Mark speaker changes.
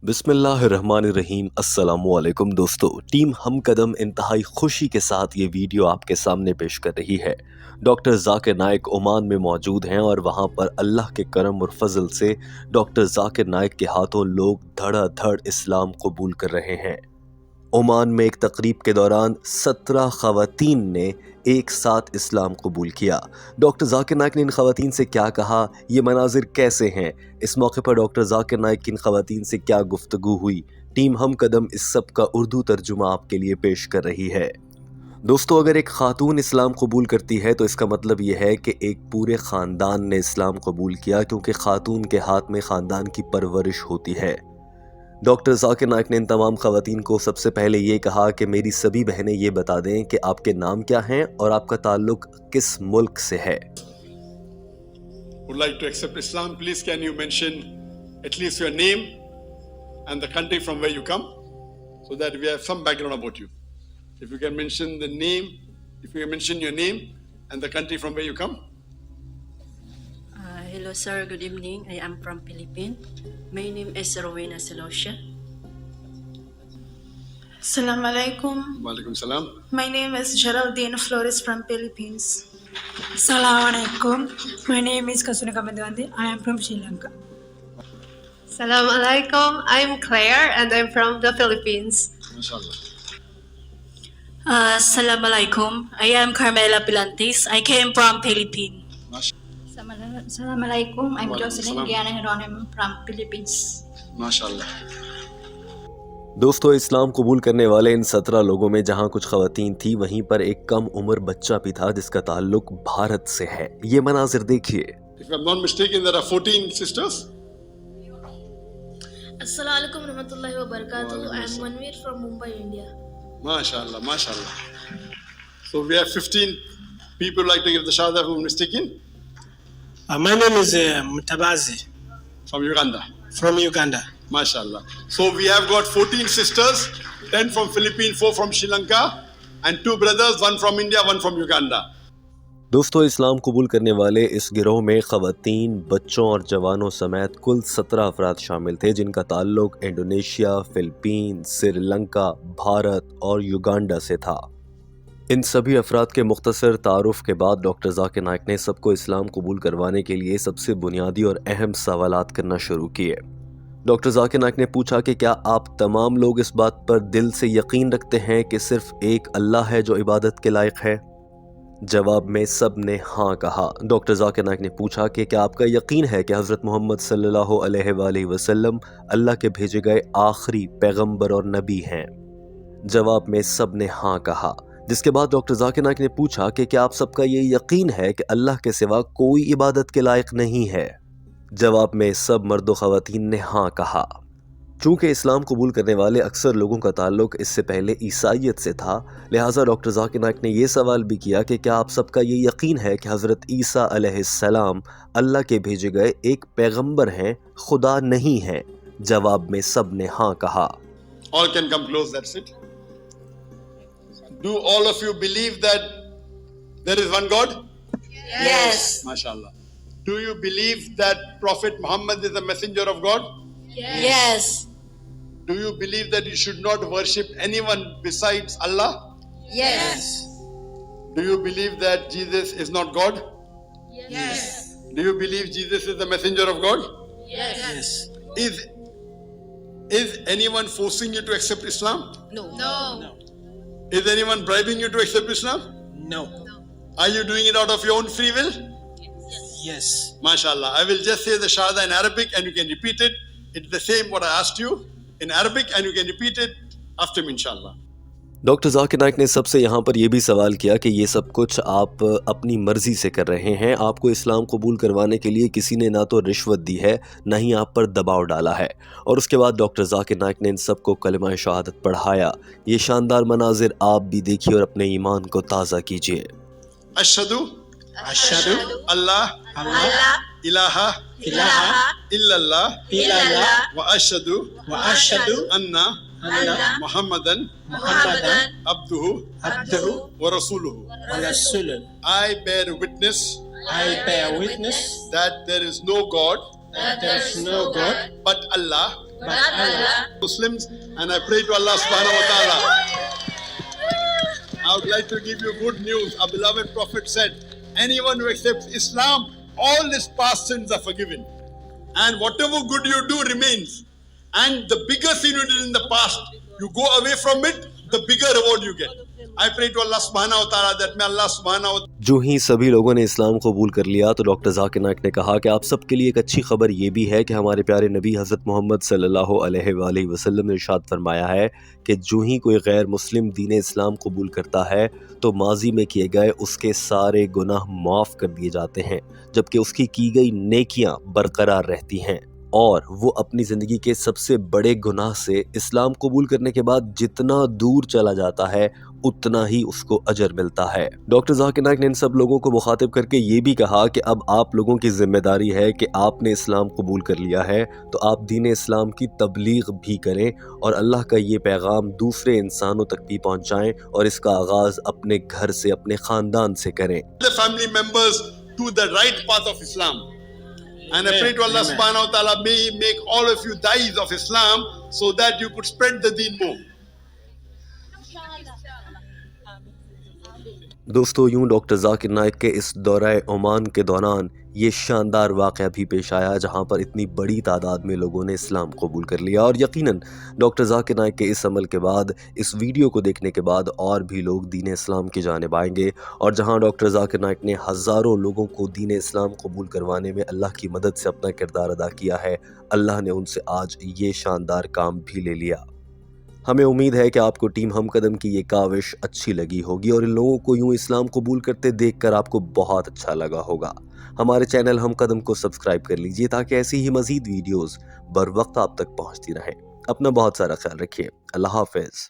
Speaker 1: बिस्मिल्लाहिर्रहमानिर्रहीम। अस्सलामुअलैकुम दोस्तों, टीम हम कदम इंतहाई खुशी के साथ ये वीडियो आपके सामने पेश कर रही है। डॉक्टर जाकिर नाइक ओमान में मौजूद हैं और वहाँ पर अल्लाह के करम और फजल से डॉक्टर जाकिर नाइक के हाथों लोग धड़ाधड़ इस्लाम कबूल कर रहे हैं। ओमान में एक तकरीब के दौरान 17 खवातीन ने एक साथ इस्लाम कबूल किया। डॉक्टर जाकिर नाइक ने इन खवातीन से क्या कहा, ये मनाजिर कैसे हैं, इस मौके पर डॉक्टर जाकिर नाइक की इन खवातीन से क्या गुफ्तगू हुई, टीम हम कदम इस सब का उर्दू तर्जुमा आपके लिए पेश कर रही है। दोस्तों, अगर एक खातून इस्लाम कबूल करती है तो इसका मतलब यह है कि एक पूरे ख़ानदान ने इस्लाम कबूल किया, क्योंकि खातून के हाथ में ख़ानदान की परवरिश होती है। डॉक्टर जाकिर नाइक ने इन तमाम खवातीन को सबसे पहले ये कहा कि मेरी सभी बहनें ये बता दें कि आपके नाम क्या हैं और आपका ताल्लुक किस मुल्क से है।
Speaker 2: Would like to accept Islam, please can you mention at least your name and the country from where you come, so that we have some background about you. If you can mention the name, if you can mention your name and the country from where you come.
Speaker 3: Hello sir, good evening. I am from Philippines. My name is Rowena Selosha.
Speaker 4: Assalamu alaikum.
Speaker 2: Walaikum salam.
Speaker 4: My name is Geraldine Flores from Philippines.
Speaker 5: Assalamu alaikum. My name is Kasunika Madwandi. I am from Sri Lanka.
Speaker 6: Assalamu alaikum. I'm Claire and I'm from the Philippines.
Speaker 2: MashaAllah.
Speaker 7: Assalamu alaikum. I am Carmela Pilantes. I came from Philippines.
Speaker 5: Assalamualaikum. I'm Jocelyn
Speaker 2: Waalaikumsalam.
Speaker 5: Gianna Hieronym from Philippines.
Speaker 2: MashaAllah.
Speaker 1: दोस्तों, इस्लाम कबूल करने वाले इन 17 लोगों में जहां कुछ खवातीन थी, वहीं पर एक कम उम्र बच्चा भी था जिसका ताल्लुक भारत से है। ये मनाजिर देखिए।
Speaker 2: If I'm not mistaken, there are 14 sisters.
Speaker 8: Assalamu alaikum warahmatullahi wabarakatuh. I am Manveer from Mumbai, India.
Speaker 2: MashaAllah, MashaAllah. So we have 15 people like to give the shahada who are mistaken.
Speaker 9: My name is Mutabazi
Speaker 2: From Uganda.
Speaker 9: from Uganda.
Speaker 2: MashaAllah. So we have got 14 sisters, 10 from Philippines, 4 from Sri Lanka, and 2 brothers, 1 from India, 1 from Uganda.
Speaker 1: दोस्तों, इस्लाम कबूल करने वाले इस गिरोह में खवातीन, बच्चों और जवानों समेत कुल 17 अफराद शामिल थे, जिनका ताल्लुक इंडोनेशिया, फिलिपीन, श्रीलंका, भारत और युगांडा से था। इन सभी अफराद के मुख्तसर तारुफ के बाद डॉक्टर जाकिर नाइक ने सबको इस्लाम कबूल करवाने के लिए सबसे बुनियादी और अहम सवालात करना शुरू किए। डॉक्टर जाकिर नाइक ने पूछा कि क्या आप तमाम लोग इस बात पर दिल से यकीन रखते हैं कि सिर्फ एक अल्लाह है जो इबादत के लायक है? जवाब में सब ने हाँ कहा। डॉक्टर जाकिर नाइक ने पूछा कि क्या आपका यकीन है कि हज़रत मोहम्मद सल्लल्लाहु अलैहि वसल्लम अल्लाह के भेजे गए आखिरी पैगंबर और नबी हैं? जवाब में सब ने हाँ कहा। जिसके बाद डॉक्टर जाकिर नाइक ने पूछा कि क्या आप सबका ये यकीन है कि अल्लाह के सिवा कोई इबादत के लायक नहीं है? जवाब में सब मर्द व ख़वातीन ने हाँ कहा। चूँकि इस्लाम कबूल करने वाले अक्सर लोगों का ताल्लुक इससे पहले ईसाइयत से था, लिहाजा डॉक्टर जाकिर नाइक ने यह सवाल भी किया कि क्या आप सबका ये यकीन है कि हज़रत ईसा अलैहिस्सलाम अल्लाह के भेजे गए एक पैगंबर हैं, खुदा नहीं हैं? जवाब में सब ने हाँ कहा।
Speaker 2: All can come close, that's it. Do all of you believe that there is one God?
Speaker 6: Yes.
Speaker 2: MashaAllah. Do you believe that Prophet Muhammad is a messenger of God?
Speaker 6: Yes.
Speaker 2: Do you believe that you should not worship anyone besides Allah?
Speaker 6: Yes.
Speaker 2: Do you believe that Jesus is not God?
Speaker 8: Yes.
Speaker 2: Do you believe Jesus is the messenger of God?
Speaker 8: Yes.
Speaker 2: Is anyone forcing you to accept Islam?
Speaker 8: No.
Speaker 2: Is anyone bribing you to accept Islam?
Speaker 9: No.
Speaker 2: Are you doing it out of your own free will?
Speaker 9: Yes.
Speaker 2: MashaAllah. I will just say the Shahada in Arabic and you can repeat it. It's the same what I asked you in Arabic and you can repeat it after me, inshallah.
Speaker 1: Doctor Zakir Naik ने सबसे यहाँ पर यह भी सवाल किया कि ये सब कुछ आप अपनी मर्जी से कर रहे हैं, आपको इस्लाम कबूल करवाने के लिए किसी ने ना तो रिश्वत दी है, ना ही आप पर दबाव डाला है। और उसके बाद डॉक्टर जाकिर नाइक ने इन सबको कलिमा शहादत पढ़ाया। ये शानदार मनाजिर आप भी देखिए और अपने ईमान को ताज़ा कीजिए।
Speaker 2: Ashhadu
Speaker 9: Ashhadu
Speaker 2: Allah ilaha illallah wa ashhadu anna Muhammadan abduhu wa rasuluhu. I bear witness that there is no God
Speaker 9: that there is no God
Speaker 2: but Allah Muslims, and I pray to Allah subhanahu wa ta'ala. I would like to give you good news. Our beloved Prophet said, anyone who accepts Islam, all his past sins are forgiven. And whatever good you do remains. And the bigger sin you did in the past, you go away from it, the bigger reward you get. I pray to Allah subhanahu wa ta'ala that may Allah subhanahu wa ta'ala.
Speaker 1: जो ही सभी लोगों ने इस्लाम कबूल कर लिया तो doctor Zakir Naik ने कहा कि आप सबके लिए एक अच्छी खबर ये भी है कि हमारे प्यारे नबी हज़रत मोहम्मद सल्लल्लाहु अलैहि वसल्लम ने इरशाद फरमाया है कि जो ही कोई गैर मुस्लिम दीन इस्लाम कबूल करता है तो माजी में किए गए उसके सारे गुनाह माफ़ कर दिए जाते हैं, जबकि उसकी की गई नेकियां बरकरार रहती हैं और वो अपनी ज़िंदगी के सबसे बड़े गुनाह से इस्लाम कबूल करने के बाद जितना दूर चला जाता है उतना ही उसको अजर मिलता है। डॉक्टर जाकिर नाइक ने इन सब लोगों को मुखातिब करके ये भी कहा कि अब आप लोगों की जिम्मेदारी है कि आपने इस्लाम कबूल कर लिया है तो आप दीन इस्लाम की तबलीग भी करें और अल्लाह का ये पैगाम दूसरे इंसानों तक भी पहुँचाएँ और इसका आगाज़ अपने घर से, अपने ख़ानदान से करें।
Speaker 2: Family members to the right path of Islam. And I pray to Allah subhanahu wa ta'ala, may He make all of you dais of Islam so that you could spread the deen more.
Speaker 1: दोस्तों, यूं doctor Zakir Naik के इस दौरे Oman के दौरान ये शानदार वाक़या भी पेश आया जहां पर इतनी बड़ी तादाद में लोगों ने इस्लाम कबूल कर लिया और यकीनन डॉक्टर जाकिर नाइक के इस अमल के बाद, इस वीडियो को देखने के बाद और भी लोग दीन इस्लाम की जानिब आएंगे और जहां डॉक्टर जाकिर नाइक ने हज़ारों लोगों को दीन इस्लाम कबूल करवाने में अल्लाह की मदद से अपना किरदार अदा किया है, अल्लाह ने उनसे आज ये शानदार काम भी ले लिया। हमें उम्मीद है कि आपको टीम हम कदम की ये काविश अच्छी लगी होगी और इन लोगों को यूं इस्लाम कबूल करते देखकर आपको बहुत अच्छा लगा होगा। हमारे चैनल हम कदम को सब्सक्राइब कर लीजिए ताकि ऐसी ही मज़ीद वीडियोस बर वक्त आप तक पहुंचती रहें। अपना बहुत सारा ख्याल रखिए। अल्लाह हाफ़िज़।